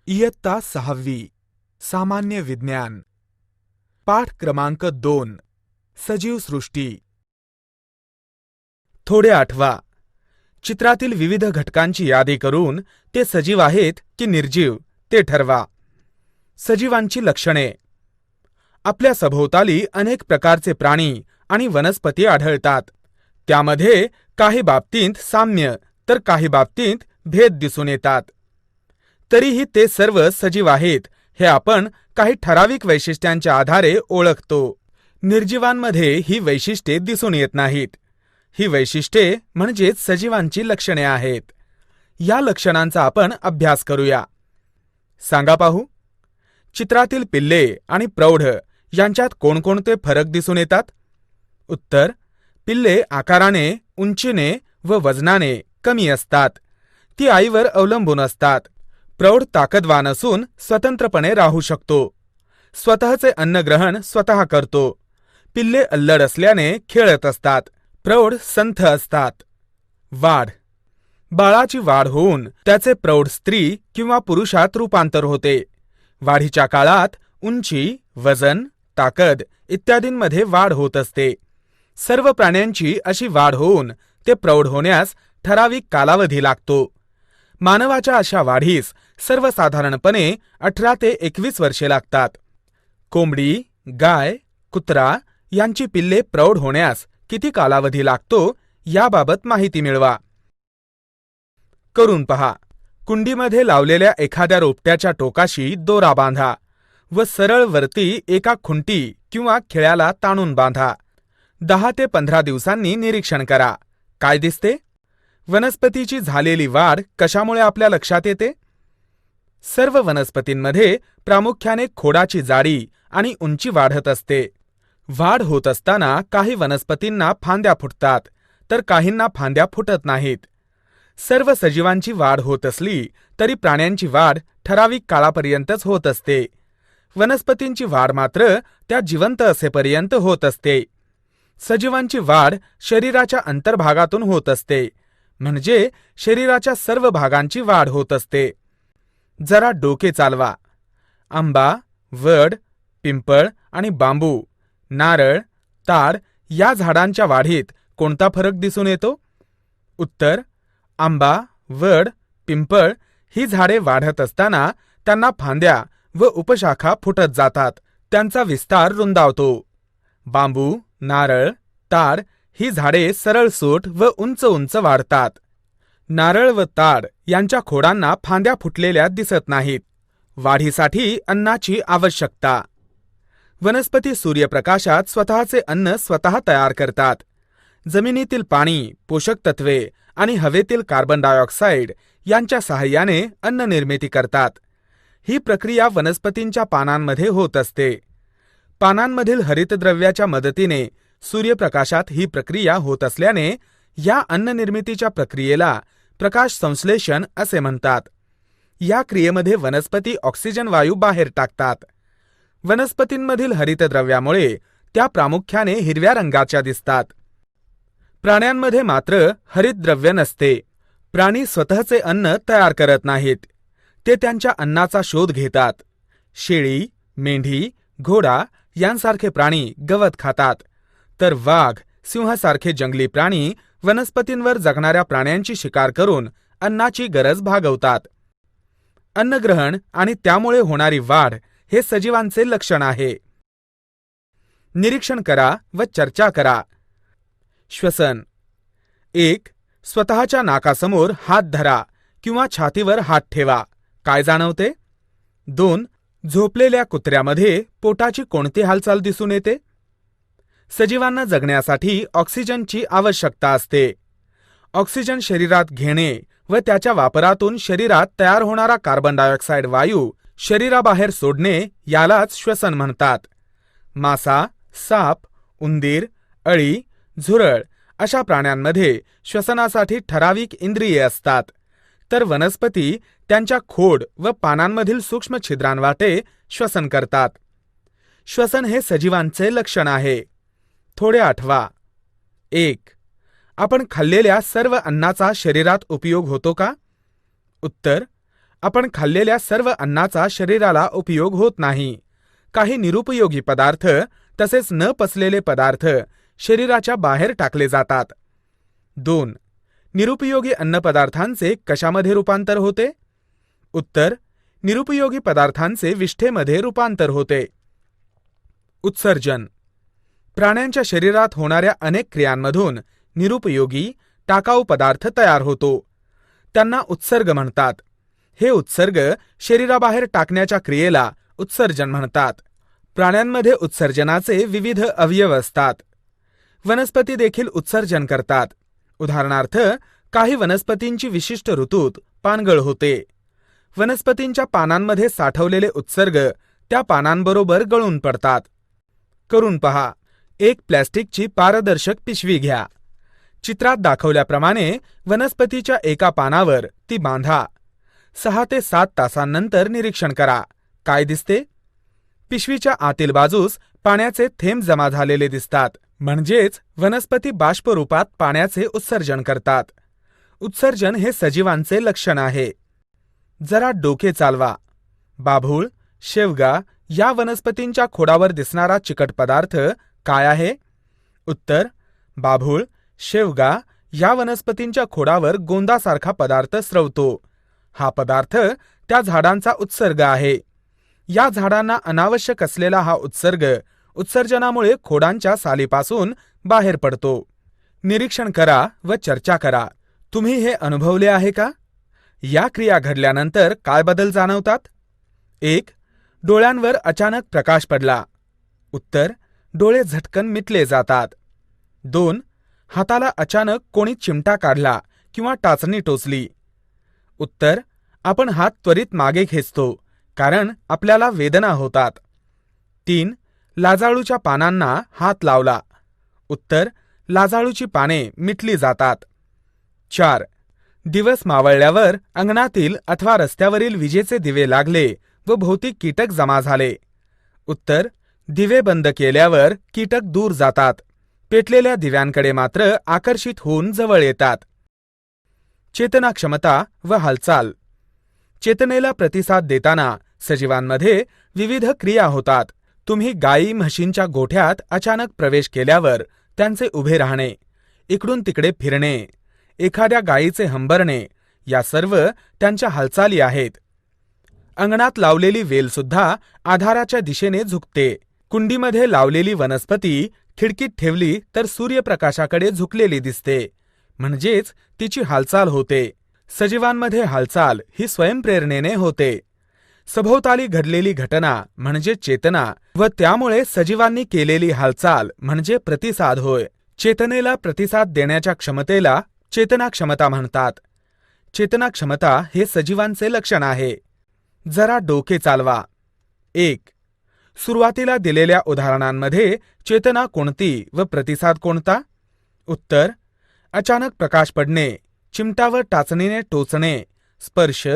इयत्ता 6वी सामान्य विज्ञान पाठ क्रमांक 2 सजीव सृष्टी. थोडे आठवा. चित्रातील विविध घटकांची यादी करून ते सजीव आहेत की निर्जीव ते ठरवा. सजीवांची लक्षणे. आपल्या सभोवताली अनेक प्रकारचे प्राणी आणि वनस्पती आढळतात. त्यामध्ये काही बाबतीत साम्य तर काही बाबतीत भेद दिसून येतात. तरीही ते सर्व सजीव आहेत हे आपण काही ठराविक वैशिष्ट्यांच्या आधारे ओळखतो. निर्जीवांमध्ये ही वैशिष्ट्ये दिसून येत नाहीत. ही वैशिष्ट्ये म्हणजेच सजीवांची लक्षणे आहेत. या लक्षणांचा आपण अभ्यास करूया. सांगा पाहू. चित्रातील पिल्ले आणि प्रौढ यांच्यात कोणकोणते फरक दिसून येतात? उत्तर: पिल्ले आकाराने, उंचीने व वजनाने कमी असतात. ती आईवर अवलंबून असतात. प्रौढ ताकदवान असून स्वतंत्रपणे राहू शकतो. स्वतःचे अन्नग्रहण स्वतः करतो. पिल्ले अल्लड असल्याने खेळत असतात. प्रौढ संथ असतात. वाढ. बाळाची वाढ होऊन त्याचे प्रौढ स्त्री किंवा पुरुषात रूपांतर होते. वाढीच्या काळात उंची, वजन, ताकद इत्यादींमध्ये वाढ होत असते. सर्व प्राण्यांची अशी वाढ होऊन ते प्रौढ होण्यास ठराविक कालावधी लागतो. मानवाच्या अशा वाढीस सर्वसाधारणपणे 18 ते 21 वर्षे लागतात. कोंबडी, गाय, कुत्रा यांची पिल्ले प्रौढ होण्यास किती कालावधी लागतो याबाबत माहिती मिळवा. करून पहा. कुंडीमध्ये लावलेल्या एखाद्या रोपट्याच्या टोकाशी दोरा बांधा व सरळ वरती एका खुंटी किंवा खिळ्याला ताणून बांधा. 10 ते 15 दिवसांनी निरीक्षण करा. काय दिसते? वनस्पतीची झालेली वाढ कशामुळे आपल्या लक्षात येते? सर्व वनस्पतींमध्ये प्रामुख्याने खोडाची जाडी आणि उंची वाढत असते. वाढ होत असताना काही वनस्पतींना फांद्या फुटतात तर काहींना फांद्या फुटत नाहीत. सर्व सजीवांची वाढ होत असली तरी प्राण्यांची वाढ ठराविक काळापर्यंतच होत असते. वनस्पतींची वाढ मात्र त्या जिवंत असेपर्यंत होत असते. सजीवांची वाढ शरीराच्या अंतर्भागातून होत असते, म्हणजे शरीराच्या सर्व भागांची वाढ होत असते. जरा डोके चालवा. आंबा, वड, पिंपळ आणि बांबू, नारळ, ताड या झाडांच्या वाढीत कोणता फरक दिसून येतो? उत्तर: आंबा, वड, पिंपळ ही झाडे वाढत असताना त्यांना फांद्या व उपशाखा फुटत जातात. त्यांचा विस्तार रुंदावतो. बांबू, नारळ, ताड ही झाडे सरळसोट व उंच उंच वाढतात. नारळ व ताड यांच्या खोडांना फांद्या फुटलेल्या दिसत नाहीत. वाढीसाठी अन्नाची आवश्यकता. वनस्पती सूर्यप्रकाशात स्वतःचे अन्न स्वतः तयार करतात. जमिनीतील पाणी, पोषक तत्वे आणि हवेतील कार्बन डायऑक्साईड यांच्या सहाय्याने अन्न निर्मिती करतात. ही प्रक्रिया वनस्पतींच्या पानांमध्ये होत असते. पानांमधील हरितद्रव्याच्या मदतीने सूर्यप्रकाशात ही प्रक्रिया होत असल्याने या अन्ननिर्मितीच्या प्रक्रियेला प्रकाश संश्लेषण असे म्हणतात. या क्रियेमध्ये वनस्पती ऑक्सिजन वायू बाहेर टाकतात. वनस्पतींमधील हरितद्रव्यामुळे त्या प्रामुख्याने हिरव्या रंगाच्या दिसतात. प्राण्यांमध्ये मात्र हरितद्रव्य नसते. प्राणी स्वतःचे अन्न तयार करत नाहीत. ते त्यांच्या अन्नाचा शोध घेतात. शेळी, मेंढी, घोडा यांसारखे प्राणी गवत खातात, तर वाघ, सिंहासारखे जंगली प्राणी वनस्पतींवर जगणाऱ्या प्राण्यांची शिकार करून अन्नाची गरज भागवतात. अन्नग्रहण आणि त्यामुळे होणारी वाढ हे सजीवांचे लक्षण आहे. निरीक्षण करा व चर्चा करा. श्वसन. 1. स्वतःच्या नाकासमोर हात धरा किंवा छातीवर हात ठेवा. काय जाणवते? 2. झोपलेल्या कुत्र्यामध्ये पोटाची कोणती हालचाल दिसून येते? सजीवांना जगण्यासाठी ऑक्सिजनची आवश्यकता असते. ऑक्सिजन शरीरात घेणे व त्याच्या वापरातून शरीरात तयार होणारा कार्बन डायऑक्साईड वायू शरीराबाहेर सोडणे यालाच श्वसन म्हणतात. मासा, साप, उंदीर, अळी, झुरळ अशा प्राण्यांमध्ये श्वसनासाठी ठराविक इंद्रिये असतात, तर वनस्पती त्यांच्या खोड व पानांमधील सूक्ष्म छिद्रांवाटे श्वसन करतात. श्वसन हे सजीवांचे लक्षण आहे. थोडे आठवा. 1. आपण खाल्लेल्या सर्व अन्नाचा शरीरात उपयोग होतो का? उत्तर: आपण खाल्लेल्या सर्व अन्नाचा शरीराला उपयोग होत नाही. काही निरुपयोगी पदार्थ तसेच न पचलेले पदार्थ शरीराच्या बाहेर टाकले जातात. 2. निरुपयोगी अन्नपदार्थांचे कशामध्ये रूपांतर होते? उत्तर: निरुपयोगी पदार्थांचे विष्ठेमध्ये रूपांतर होते. उत्सर्जन: प्राण्यांच्या शरीरात होणाऱ्या अनेक क्रियांमधून निरुपयोगी टाकाऊ पदार्थ तयार होतो. त्यांना उत्सर्ग म्हणतात. हे उत्सर्ग शरीराबाहेर टाकण्याच्या क्रियेला उत्सर्जन म्हणतात. प्राण्यांमध्ये उत्सर्जनाचे विविध अवयव असतात. वनस्पती देखील उत्सर्जन करतात. उदाहरणार्थ, काही वनस्पतींची विशिष्ट ऋतूत पानगळ होते. वनस्पतींच्या पानांमध्ये साठवलेले उत्सर्ग त्या पानांबरोबर गळून पडतात. करून पहा. एक प्लॅस्टिकची पारदर्शक पिशवी घ्या. चित्रात दाखवल्याप्रमाणे वनस्पतीच्या एका पानावर ती बांधा. 6 ते 7 तासांनंतर निरीक्षण करा. काय दिसते? पिशवीच्या आतील बाजूस पाण्याचे थेंब जमा झालेले दिसतात. म्हणजेच वनस्पती बाष्परूपात पाण्याचे उत्सर्जन करतात. उत्सर्जन हे सजीवांचे लक्षण आहे. जरा डोके चालवा. बाभूळ, शेवगा या वनस्पतींच्या खोडावर दिसणारा चिकट पदार्थ काय आहे? उत्तर: बाभूळ, शेवगा या वनस्पतींच्या खोडावर गोंदासारखा पदार्थ स्रवतो. हा पदार्थ त्या झाडांचा उत्सर्ग आहे. या झाडांना अनावश्यक असलेला हा उत्सर्ग उत्सर्जनामुळे खोडांच्या सालीपासून बाहेर पडतो. निरीक्षण करा व चर्चा करा. तुम्ही हे अनुभवले आहे का? या क्रिया घडल्यानंतर काय बदल जाणवतात? 1. डोळ्यांवर अचानक प्रकाश पडला. उत्तर: डोळे झटकन मिटले जातात. 2. हाताला अचानक कोणी चिमटा काढला किंवा टाचणी टोचली. उत्तर: आपण हात त्वरित मागे खेचतो कारण आपल्याला वेदना होतात. 3. लाजाळूच्या पानांना हात लावला. उत्तर: लाजाळूची पाने मिटली जातात. 4. दिवस मावळल्यावर अंगणातील अथवा रस्त्यावरील विजेचे दिवे लागले व भोवती कीटक जमा झाले. उत्तर: दिवे बंद केल्यावर कीटक दूर जातात. पेटलेल्या दिव्यांकडे मात्र आकर्षित होऊन जवळ येतात. चेतना क्षमता व हालचाल: चेतनेला प्रतिसाद देताना सजीवांमध्ये विविध क्रिया होतात. तुम्ही गायी म्हशींच्या गोठ्यात अचानक प्रवेश केल्यावर त्यांचे उभे राहणे, इकडून तिकडे फिरणे, एखाद्या गायीचे हंबरणे या सर्व त्यांच्या हालचाली आहेत. अंगणात लावलेली वेलसुद्धा आधाराच्या दिशेने झुकते. कुंडीमध्ये लावलेली वनस्पती खिडकीत ठेवली तर सूर्यप्रकाशाकडे झुकलेली दिसते, म्हणजेच तिची हालचाल होते. सजीवांमध्ये हालचाल ही स्वयंप्रेरणेने होते. सभोवताली घडलेली घटना म्हणजे चेतना व त्यामुळे सजीवांनी केलेली हालचाल म्हणजे प्रतिसाद होय. चेतनेला प्रतिसाद देण्याच्या क्षमतेला चेतना क्षमता म्हणतात. चेतना क्षमता हे सजीवांचे लक्षण आहे. जरा डोके चालवा. 1. सुरुवातीला दिलेल्या उदाहरणांमध्ये चेतना कोणती व प्रतिसाद कोणता? उत्तर: अचानक प्रकाश पडणे, चिमटा व टाचणीने टोचणे, स्पर्श,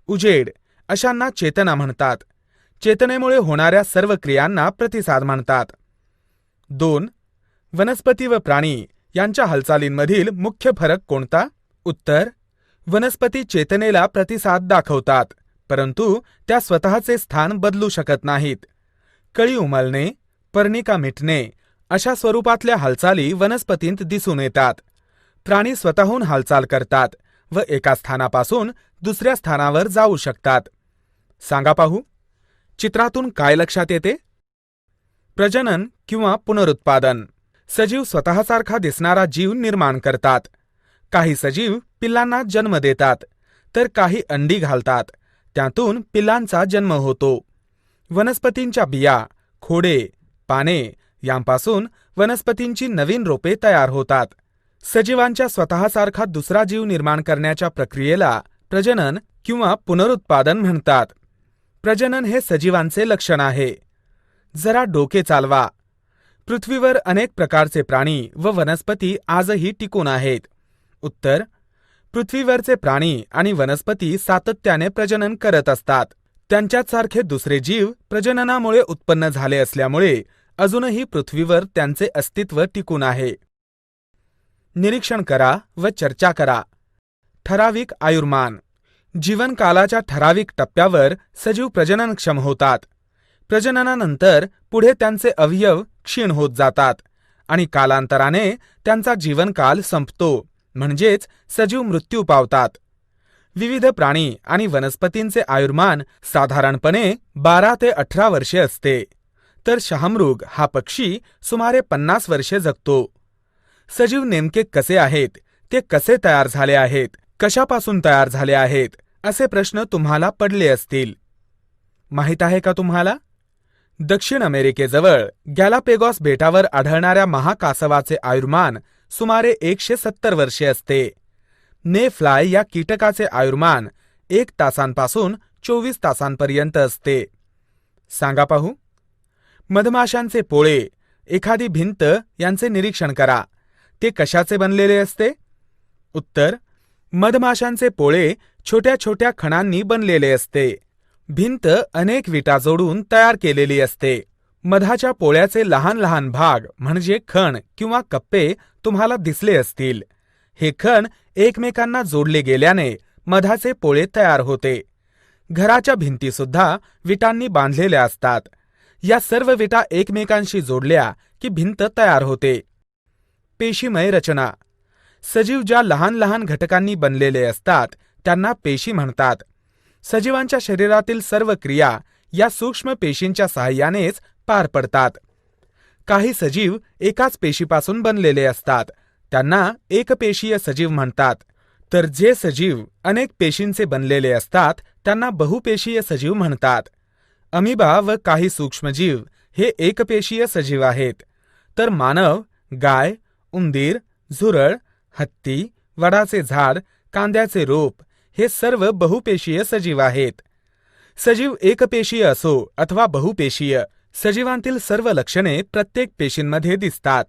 उजेड अशांना चेतना म्हणतात. चेतनेमुळे होणाऱ्या सर्व क्रियांना प्रतिसाद म्हणतात. 2. वनस्पती व प्राणी यांच्या हालचालींमधील मुख्य फरक कोणता? उत्तर: वनस्पती चेतनेला प्रतिसाद दाखवतात, परंतु त्या स्वतःचे स्थान बदलू शकत नाहीत. कळी उमलणे, पर्णिका मिटणे अशा स्वरूपातल्या हालचाली वनस्पतींत दिसून येतात. प्राणी स्वतःहून हालचाल करतात व एका स्थानापासून दुसऱ्या स्थानावर जाऊ शकतात. सांगा पाहू, चित्रातून काय लक्षात येते? प्रजनन किंवा पुनरुत्पादन: सजीव स्वतःसारखा दिसणारा जीव निर्माण करतात. काही सजीव पिल्लांना जन्म देतात तर काही अंडी घालतात. त्यातून पिल्लांचा जन्म होतो. वनस्पतींच्या बिया, खोडे, पाने यांपासून वनस्पतींची नवीन रोपे तयार होतात. सजीवांच्या स्वतःसारखा दुसरा जीव निर्माण करण्याच्या प्रक्रियेला प्रजनन किंवा पुनरुत्पादन म्हणतात. प्रजनन हे सजीवांचे लक्षण आहे. जरा डोके चालवा. पृथ्वीवर अनेक प्रकारचे प्राणी व वनस्पती आजही टिकून आहेत. उत्तर: पृथ्वीवरचे प्राणी आणि वनस्पती सातत्याने प्रजनन करत असतात. त्यांच्यासारखे दुसरे जीव प्रजननामुळे उत्पन्न झाले असल्यामुळे अजूनही पृथ्वीवर त्यांचे अस्तित्व टिकून आहे. निरीक्षण करा व चर्चा करा. ठराविक आयुर्मान: जीवनकालाच्या ठराविक टप्प्यावर सजीव प्रजननक्षम होतात. प्रजननानंतर पुढे त्यांचे अवयव क्षीण होत जातात आणि कालांतराने त्यांचा जीवनकाल संपतो, म्हणजेच सजीव मृत्यू पावतात. विविध प्राणी आणि वनस्पतींचे आयुर्मान साधारणपणे 12 ते 18 वर्षे असते, तर शहामृग हा पक्षी सुमारे 50 वर्षे जगतो. सजीव नेमके कसे आहेत, ते कसे तयार झाले आहेत, कशापासून तयार झाले आहेत, असे प्रश्न तुम्हाला पडले असतील. माहीत आहे का तुम्हाला? दक्षिण अमेरिकेजवळ गॅलापेगॉस बेटावर आढळणाऱ्या महाकासवाचे आयुर्मान सुमारे 170 वर्षे असते. ने फ्लाय या कीटकाचे आयुर्मान 1 तासांपासून 24 तासांपर्यंत असते. सांगा पाहू. मधमाशांचे पोळे, एखादी भिंत यांचे निरीक्षण करा. ते कशाचे बनलेले असते? उत्तर: मधमाशांचे पोळे छोट्या छोट्या खणांनी बनलेले असते. भिंत अनेक विटा जोडून तयार केलेली असते. मधाच्या पोळ्याचे लहान लहान भाग म्हणजे खण किंवा कप्पे तुम्हाला दिसले असतील. हे खण एकमेकांना जोडले गेल्याने मधाचे पोळे तयार होते. घराच्या भिंतीसुद्धा विटांनी बांधलेल्या असतात. या सर्व विटा एकमेकांशी जोडल्या की भिंत तयार होते. पेशीमय रचना. सजीव ज्या लहान लहान घटकांनी बनलेले असतात त्यांना पेशी म्हणतात. सजीवांच्या शरीरातील सर्व क्रिया या सूक्ष्म पेशींच्या सहाय्यानेच पार पडतात. काही सजीव एकाच पेशीपासून बनलेले असतात, त्यांना एकपेशीय सजीव म्हणतात. तर जे सजीव अनेक पेशींचे बनलेले असतात त्यांना बहुपेशीय सजीव म्हणतात. अमिबा व काही सूक्ष्मजीव हे एकपेशीय सजीव आहेत. तर मानव, गाय, उंदीर, झुरळ, हत्ती, वडाचे झाड, कांद्याचे रोप हे सर्व बहुपेशीय सजीव आहेत. सजीव एकपेशीय असो अथवा बहुपेशीय, सजीवांतील सर्व लक्षणे प्रत्येक पेशींमध्ये दिसतात.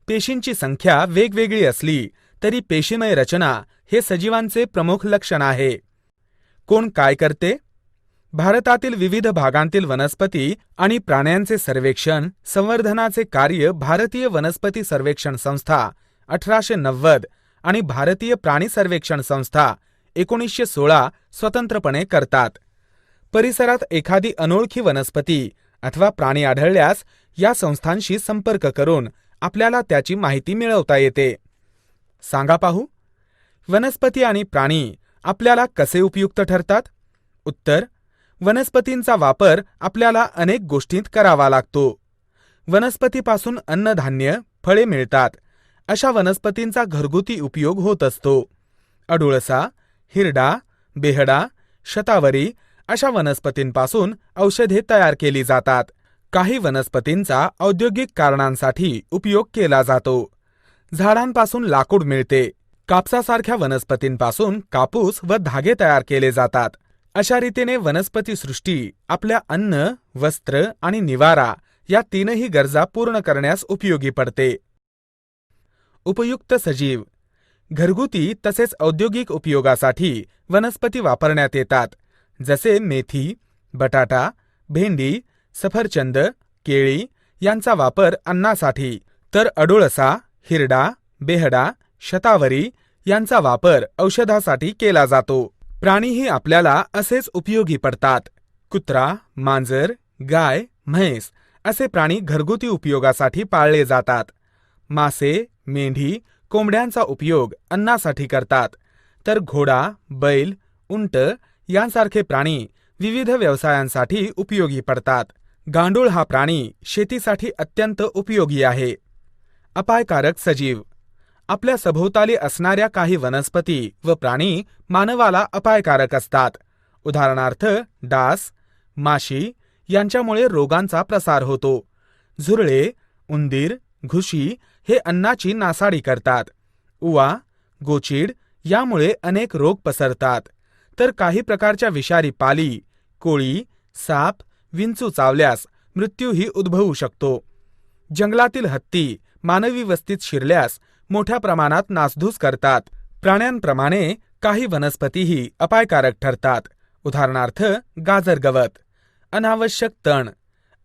पेशींची संख्या वेगवेगळी असली तरी पेशीमय रचना हे सजीवांचे प्रमुख लक्षण आहे. कोण काय करते? भारतातील विविध भागांतील वनस्पती आणि प्राण्यांचे सर्वेक्षण, संवर्धनाचे कार्य भारतीय वनस्पती सर्वेक्षण संस्था 1890 आणि भारतीय प्राणी सर्वेक्षण संस्था 1916 स्वतंत्रपणे करतात. परिसरात एखादी अनोळखी वनस्पती अथवा प्राणी आढळल्यास या संस्थांशी संपर्क करून आपल्याला त्याची माहिती मिळवता येते. सांगा पाहू. वनस्पती आणि प्राणी आपल्याला कसे उपयुक्त ठरतात? उत्तर: वनस्पतींचा वापर आपल्याला अनेक गोष्टींत करावा लागतो. वनस्पतीपासून अन्नधान्य, फळे मिळतात. अशा वनस्पतींचा घरगुती उपयोग होत असतो. अडुळसा, हिरडा, बेहडा, शतावरी अशा वनस्पतींपासून औषधे तयार केली जातात. काही वनस्पतींचा औद्योगिक कारणांसाठी उपयोग केला जातो. झाडांपासून लाकूड मिळते. कापसासारख्या वनस्पतींपासून कापूस व धागे तयार केले जातात. अशा रीतीने वनस्पतीसृष्टी आपल्या अन्न, वस्त्र आणि निवारा या तीनही गरजा पूर्ण करण्यास उपयोगी पडते. उपयुक्त सजीव. घरगुती तसेच औद्योगिक उपयोगासाठी वनस्पती वापरण्यात येतात, जसे मेथी, बटाटा, भेंडी, सफरचंद, केळी यांचा वापर अन्नासाठी, तर अडुळसा, हिरडा, बेहडा, शतावरी यांचा वापर औषधासाठी केला जातो. प्राणीही आपल्याला असेच उपयोगी पडतात. कुत्रा, मांजर, गाय, म्हैस असे प्राणी घरगुती उपयोगासाठी पाळले जातात. मासे, मेंढी, कोंबड्यांचा उपयोग अन्नासाठी करतात, तर घोडा, बैल, उंट यांसारखे प्राणी विविध व्यवसायांसाठी उपयोगी पडतात. गांडूळ हा प्राणी शेतीसाठी अत्यंत उपयोगी आहे. अपायकारक सजीव. आपल्या सभोवताली असणाऱ्या काही वनस्पती व प्राणी मानवाला अपायकारक असतात. उदाहरणार्थ डास, माशी यांच्यामुळे रोगांचा प्रसार होतो. झुरळे, उंदीर, घुशी हे अन्नाची नासाडी करतात. उवा, गोचीड यामुळे अनेक रोग पसरतात. तर काही प्रकारच्या विषारी पाली, कोळी, साप, विंचू चावल्यास मृत्यूही उद्भवू शकतो. जंगलातील हत्ती मानवी वस्तीत शिरल्यास मोठ्या प्रमाणात नासधूस करतात. प्राण्यांप्रमाणे काही वनस्पतीही अपायकारक ठरतात. उदाहरणार्थ गाजर गवत, अनावश्यक तण,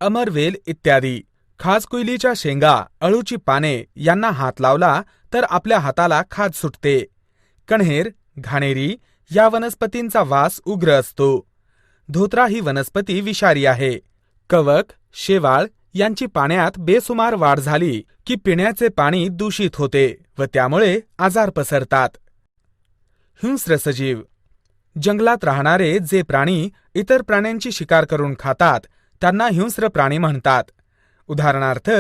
अमरवेल इत्यादी. खाजकुयलीच्या शेंगा, अळूची पाने यांना हात लावला तर आपल्या हाताला खाज सुटते. कण्हेर, घाणेरी, या वनस्पतींचा वास उग्र असतो. धोत्रा ही वनस्पती विषारी आहे. कवक, शेवाळ यांची पाण्यात बेसुमार वाढ झाली की पिण्याचे पाणी दूषित होते व त्यामुळे आजार पसरतात. हिंस्र सजीव. जंगलात राहणारे जे प्राणी इतर प्राण्यांची शिकार करून खातात त्यांना हिंस्र प्राणी म्हणतात. उदाहरणार्थ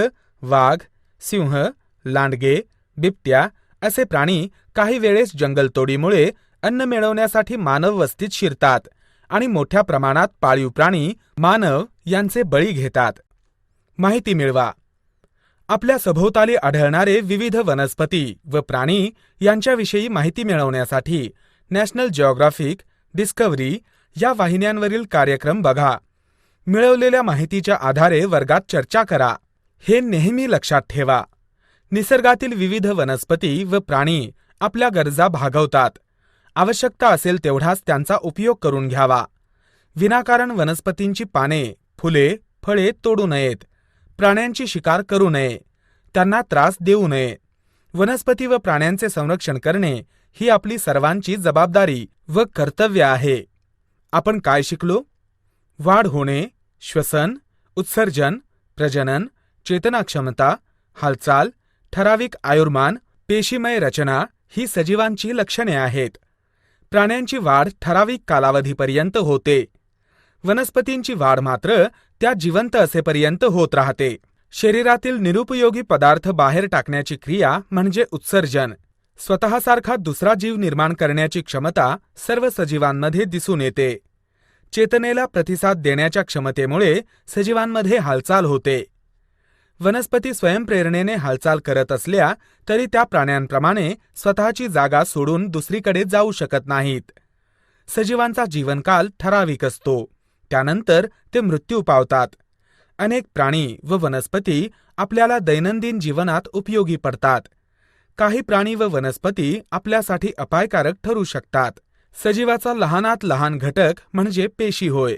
वाघ, सिंह, लांडगे, बिबट्या असे प्राणी काही वेळेस जंगलतोडीमुळे अन्न मिळवण्यासाठी मानव वस्तीत शिरतात आणि मोठ्या प्रमाणात पाळीव प्राणी मानव यांचे बळी घेतात. माहिती मिळवा. आपल्या सभोवताली आढळणारे विविध वनस्पती व प्राणी यांच्याविषयी माहिती मिळवण्यासाठी नॅशनल जिओग्राफिक, डिस्कव्हरी या वाहिन्यांवरील कार्यक्रम बघा. मिळवलेल्या माहितीच्या आधारे वर्गात चर्चा करा. हे नेहमी लक्षात ठेवा. निसर्गातील विविध वनस्पती व प्राणी आपल्या गरजा भागवतात. आवश्यकता असेल तेवढाच त्यांचा उपयोग करून घ्यावा. विनाकारण वनस्पतींची पाने, फुले, फळे तोडू नयेत. प्राण्यांची शिकार करू नये. त्यांना त्रास देऊ नये. वनस्पती व प्राण्यांचे संरक्षण करणे ही आपली सर्वांची जबाबदारी व कर्तव्य आहे. आपण काय शिकलो? वाढ होणे, श्वसन, उत्सर्जन, प्रजनन, चेतनाक्षमता, हालचाल, ठराविक आयुर्मान, पेशीमय रचना ही सजीवांची लक्षणे आहेत. प्राण्यांची वाढ ठराविक कालावधीपर्यंत होते. वनस्पतींची वाढ मात्र त्या जिवंत असेपर्यंत होत राहते. शरीरातील निरुपयोगी पदार्थ बाहेर टाकण्याची क्रिया म्हणजे उत्सर्जन. स्वतःसारखा दुसरा जीव निर्माण करण्याची क्षमता सर्व सजीवांमध्ये दिसून येते. चेतनेला प्रतिसाद देण्याच्या क्षमतेमुळे सजीवांमध्ये हालचाल होते. वनस्पती स्वयंप्रेरणेने हालचाल करत असल्या तरी त्या प्राण्यांप्रमाणे स्वतःची जागा सोडून दुसरीकडे जाऊ शकत नाहीत. सजीवांचा जीवनकाल ठराविक असतो. त्यानंतर ते मृत्यू पावतात. अनेक प्राणी व वनस्पती आपल्याला दैनंदिन जीवनात उपयोगी पडतात. काही प्राणी व वनस्पती आपल्यासाठी अपायकारक ठरू शकतात. सजीवाचा लहानात लहान घटक म्हणजे पेशी होय.